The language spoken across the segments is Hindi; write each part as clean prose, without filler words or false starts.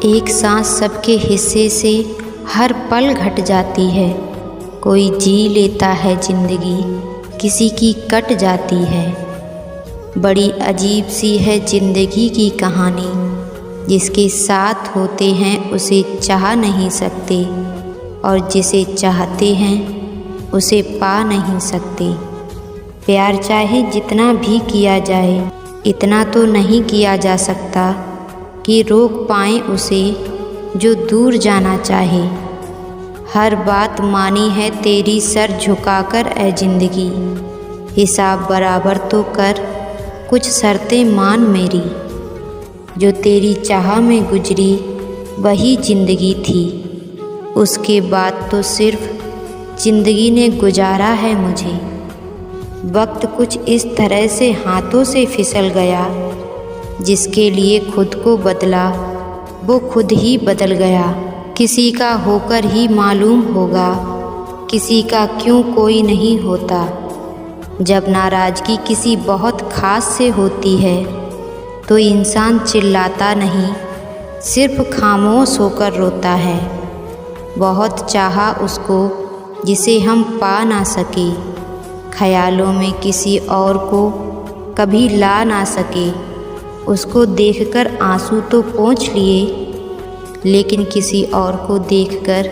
एक सांस सबके हिस्से से हर पल घट जाती है। कोई जी लेता है जिंदगी, किसी की कट जाती है। बड़ी अजीब सी है जिंदगी की कहानी, जिसके साथ होते हैं उसे चाह नहीं सकते, और जिसे चाहते हैं उसे पा नहीं सकते। प्यार चाहे जितना भी किया जाए, इतना तो नहीं किया जा सकता कि रोक पाएं उसे जो दूर जाना चाहे। हर बात मानी है तेरी सर झुकाकर ए जिंदगी, हिसाब बराबर तो कर, कुछ शर्तें मान मेरी। जो तेरी चाह में गुजरी वही जिंदगी थी, उसके बाद तो सिर्फ जिंदगी ने गुजारा है मुझे। वक्त कुछ इस तरह से हाथों से फिसल गया, जिसके लिए खुद को बदला वो खुद ही बदल गया। किसी का होकर ही मालूम होगा, किसी का क्यों कोई नहीं होता। जब नाराज़गी किसी बहुत ख़ास से होती है तो इंसान चिल्लाता नहीं, सिर्फ खामोश होकर रोता है। बहुत चाहा उसको जिसे हम पा ना सके, ख्यालों में किसी और को कभी ला ना सके। उसको देखकर आंसू तो पोंछ लिए, लेकिन किसी और को देखकर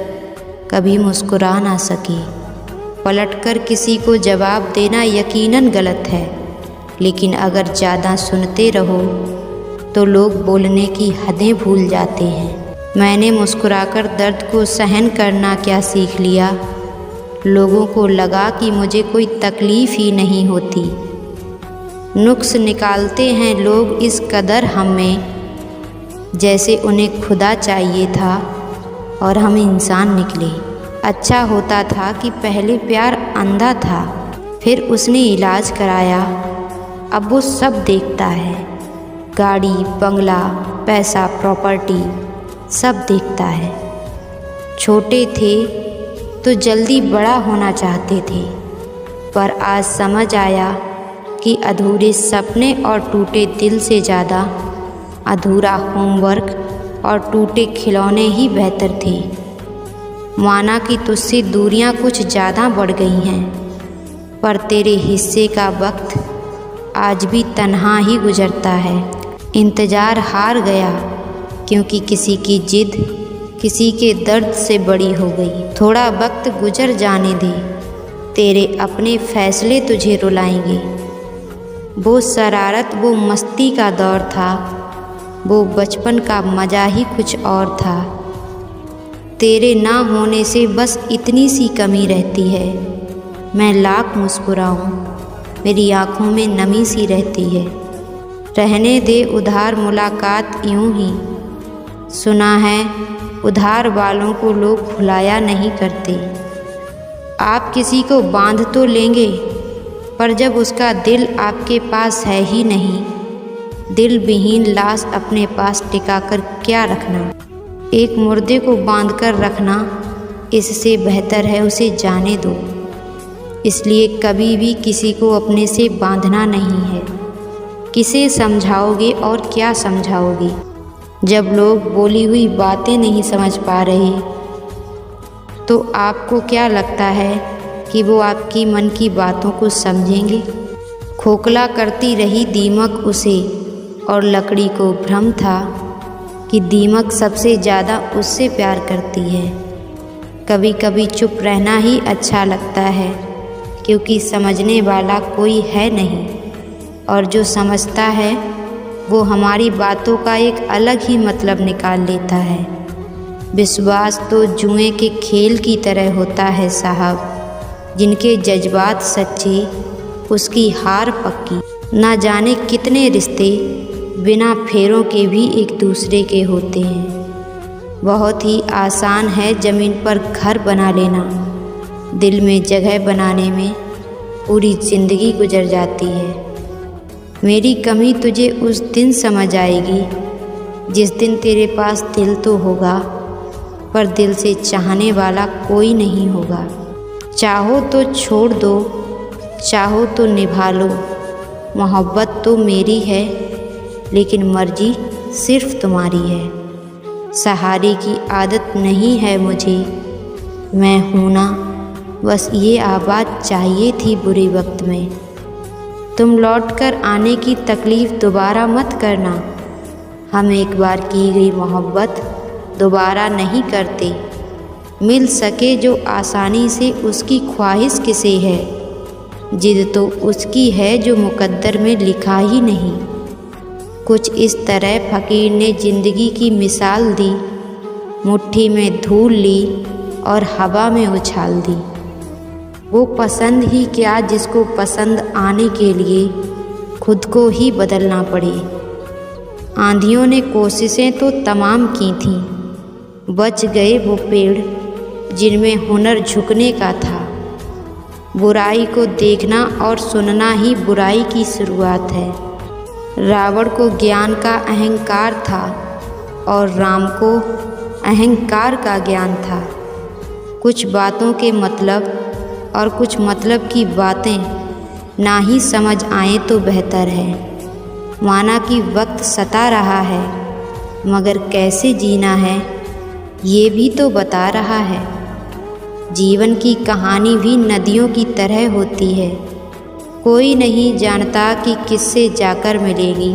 कभी मुस्कुरा ना सके। पलटकर किसी को जवाब देना यकीनन गलत है, लेकिन अगर ज़्यादा सुनते रहो तो लोग बोलने की हदें भूल जाते हैं। मैंने मुस्कुराकर दर्द को सहन करना क्या सीख लिया। लोगों को लगा कि मुझे कोई तकलीफ़ ही नहीं होती। नुक्स निकालते हैं लोग इस कदर हम में, जैसे उन्हें खुदा चाहिए था और हम इंसान निकले। अच्छा होता था कि पहले प्यार अंधा था, फिर उसने इलाज कराया, अब वो सब देखता है। गाड़ी, बंगला, पैसा, प्रॉपर्टी सब देखता है। छोटे थे तो जल्दी बड़ा होना चाहते थे, पर आज समझ आया कि अधूरे सपने और टूटे दिल से ज़्यादा अधूरा होमवर्क और टूटे खिलौने ही बेहतर थे। माना कि तुझसे दूरियां कुछ ज़्यादा बढ़ गई हैं, पर तेरे हिस्से का वक्त आज भी तन्हा ही गुजरता है। इंतज़ार हार गया, क्योंकि किसी की जिद किसी के दर्द से बड़ी हो गई। थोड़ा वक्त गुजर जाने दे, तेरे अपने फैसले तुझे रुलाएंगे। वो शरारत, वो मस्ती का दौर था, वो बचपन का मज़ा ही कुछ और था। तेरे ना होने से बस इतनी सी कमी रहती है, मैं लाख मुस्कुराऊं मेरी आँखों में नमी सी रहती है। रहने दे उधार मुलाकात यूं ही, सुना है उधार वालों को लोग भुलाया नहीं करते। आप किसी को बांध तो लेंगे, पर जब उसका दिल आपके पास है ही नहीं, दिल विहीन लाश अपने पास टिकाकर क्या रखना। एक मुर्दे को बांधकर रखना इससे बेहतर है उसे जाने दो। इसलिए कभी भी किसी को अपने से बांधना नहीं है। किसे समझाओगे और क्या समझाओगे? जब लोग बोली हुई बातें नहीं समझ पा रहे, तो आपको क्या लगता है कि वो आपकी मन की बातों को समझेंगे? खोखला करती रही दीमक उसे, और लकड़ी को भ्रम था कि दीमक सबसे ज़्यादा उससे प्यार करती है। कभी कभी चुप रहना ही अच्छा लगता है, क्योंकि समझने वाला कोई है नहीं, और जो समझता है वो हमारी बातों का एक अलग ही मतलब निकाल लेता है। विश्वास तो जुए के खेल की तरह होता है साहब, जिनके जज्बात सच्चे उसकी हार पक्की। ना जाने कितने रिश्ते बिना फेरों के भी एक दूसरे के होते हैं। बहुत ही आसान है ज़मीन पर घर बना लेना, दिल में जगह बनाने में पूरी ज़िंदगी गुजर जाती है। मेरी कमी तुझे उस दिन समझ आएगी जिस दिन तेरे पास दिल तो होगा, पर दिल से चाहने वाला कोई नहीं होगा। चाहो तो छोड़ दो, चाहो तो निभा लो, मोहब्बत तो मेरी है, लेकिन मर्जी सिर्फ तुम्हारी है। सहारे की आदत नहीं है मुझे, मैं हूँ ना, बस ये आवाज़ चाहिए थी बुरे वक्त में। तुम लौटकर आने की तकलीफ़ दोबारा मत करना, हम एक बार की गई मोहब्बत दोबारा नहीं करते। मिल सके जो आसानी से उसकी ख्वाहिश किसे है, जिद तो उसकी है जो मुकद्दर में लिखा ही नहीं। कुछ इस तरह फ़कीर ने ज़िंदगी की मिसाल दी, मुट्ठी में धूल ली और हवा में उछाल दी। वो पसंद ही क्या जिसको पसंद आने के लिए खुद को ही बदलना पड़े। आंधियों ने कोशिशें तो तमाम की थीं, बच गए वो पेड़ जिनमें हुनर झुकने का था। बुराई को देखना और सुनना ही बुराई की शुरुआत है। रावण को ज्ञान का अहंकार था और राम को अहंकार का ज्ञान था। कुछ बातों के मतलब और कुछ मतलब की बातें ना ही समझ आए तो बेहतर है। माना कि वक्त सता रहा है, मगर कैसे जीना है ये भी तो बता रहा है। जीवन की कहानी भी नदियों की तरह होती है, कोई नहीं जानता कि किससे जाकर मिलेगी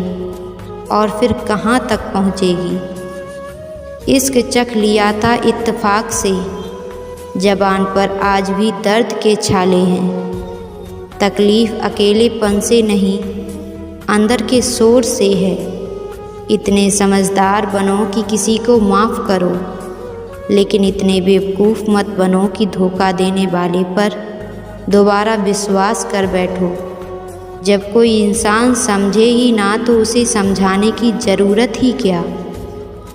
और फिर कहाँ तक पहुँचेगी। इश्क चख लिया था इत्तेफाक से, ज़बान पर आज भी दर्द के छाले हैं। तकलीफ़ अकेलेपन से नहीं, अंदर के शोर से है। इतने समझदार बनो कि किसी को माफ़ करो, लेकिन इतने बेवकूफ़ मत बनो कि धोखा देने वाले पर दोबारा विश्वास कर बैठो। जब कोई इंसान समझे ही ना तो उसे समझाने की ज़रूरत ही क्या।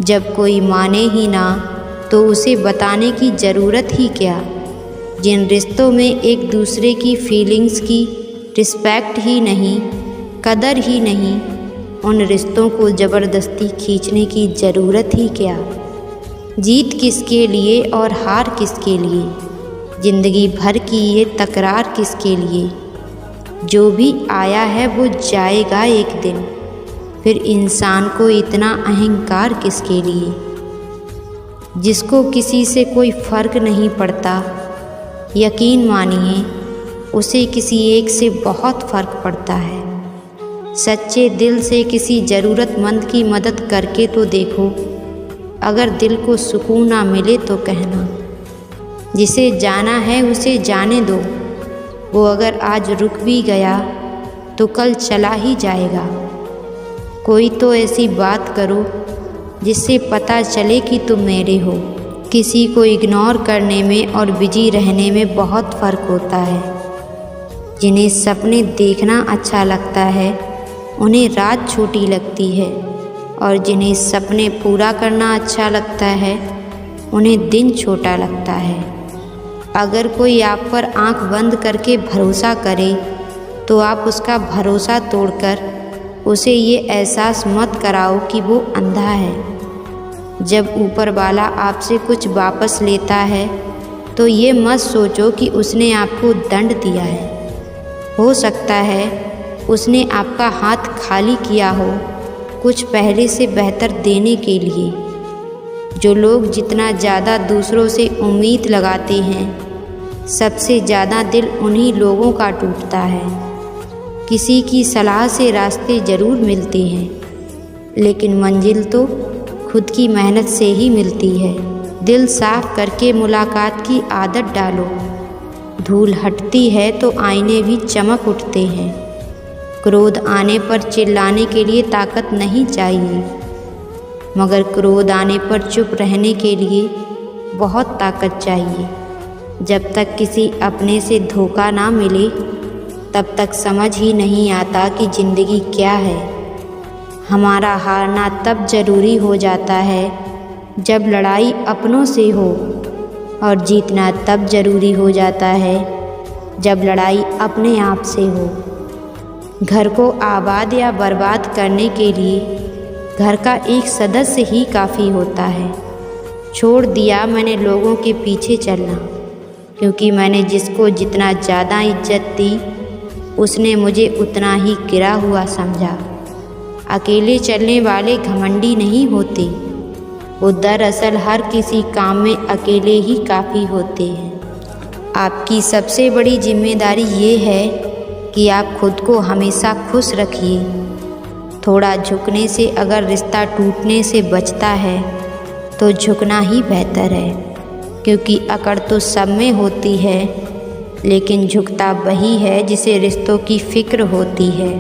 जब कोई माने ही ना तो उसे बताने की ज़रूरत ही क्या। जिन रिश्तों में एक दूसरे की फीलिंग्स की रिस्पेक्ट ही नहीं, कदर ही नहीं, उन रिश्तों को ज़बरदस्ती खींचने की ज़रूरत ही क्या। जीत किसके लिए और हार किसके लिए, ज़िंदगी भर की ये तकरार किसके लिए। जो भी आया है वो जाएगा एक दिन, फिर इंसान को इतना अहंकार किसके लिए। जिसको किसी से कोई फ़र्क नहीं पड़ता, यकीन मानिए उसे किसी एक से बहुत फ़र्क पड़ता है। सच्चे दिल से किसी ज़रूरतमंद की मदद करके तो देखो, अगर दिल को सुकून ना मिले तो कहना। जिसे जाना है उसे जाने दो, वो अगर आज रुक भी गया तो कल चला ही जाएगा। कोई तो ऐसी बात करो जिससे पता चले कि तुम मेरे हो। किसी को इग्नोर करने में और बिजी रहने में बहुत फ़र्क होता है। जिन्हें सपने देखना अच्छा लगता है उन्हें रात छोटी लगती है, और जिन्हें सपने पूरा करना अच्छा लगता है उन्हें दिन छोटा लगता है। अगर कोई आप पर आंख बंद करके भरोसा करे तो आप उसका भरोसा तोड़कर उसे ये एहसास मत कराओ कि वो अंधा है। जब ऊपर वाला आपसे कुछ वापस लेता है तो ये मत सोचो कि उसने आपको दंड दिया है। हो सकता है उसने आपका हाथ खाली किया हो कुछ पहले से बेहतर देने के लिए। जो लोग जितना ज़्यादा दूसरों से उम्मीद लगाते हैं, सबसे ज़्यादा दिल उन्हीं लोगों का टूटता है। किसी की सलाह से रास्ते ज़रूर मिलते हैं, लेकिन मंजिल तो खुद की मेहनत से ही मिलती है। दिल साफ करके मुलाकात की आदत डालो। धूल हटती है तो आईने भी चमक उठते हैं। क्रोध आने पर चिल्लाने के लिए ताकत नहीं चाहिए, मगर क्रोध आने पर चुप रहने के लिए बहुत ताकत चाहिए। जब तक किसी अपने से धोखा ना मिले तब तक समझ ही नहीं आता कि ज़िंदगी क्या है। हमारा हारना तब ज़रूरी हो जाता है जब लड़ाई अपनों से हो, और जीतना तब ज़रूरी हो जाता है जब लड़ाई अपने आप से हो। घर को आबाद या बर्बाद करने के लिए घर का एक सदस्य ही काफ़ी होता है। छोड़ दिया मैंने लोगों के पीछे चलना, क्योंकि मैंने जिसको जितना ज़्यादा इज्जत दी उसने मुझे उतना ही गिरा हुआ समझा। अकेले चलने वाले घमंडी नहीं होते, वो दरअसल हर किसी काम में अकेले ही काफ़ी होते हैं। आपकी सबसे बड़ी जिम्मेदारी ये है कि आप खुद को हमेशा खुश रखिए। थोड़ा झुकने से अगर रिश्ता टूटने से बचता है तो झुकना ही बेहतर है, क्योंकि अकड़ तो सब में होती है, लेकिन झुकता वही है जिसे रिश्तों की फ़िक्र होती है।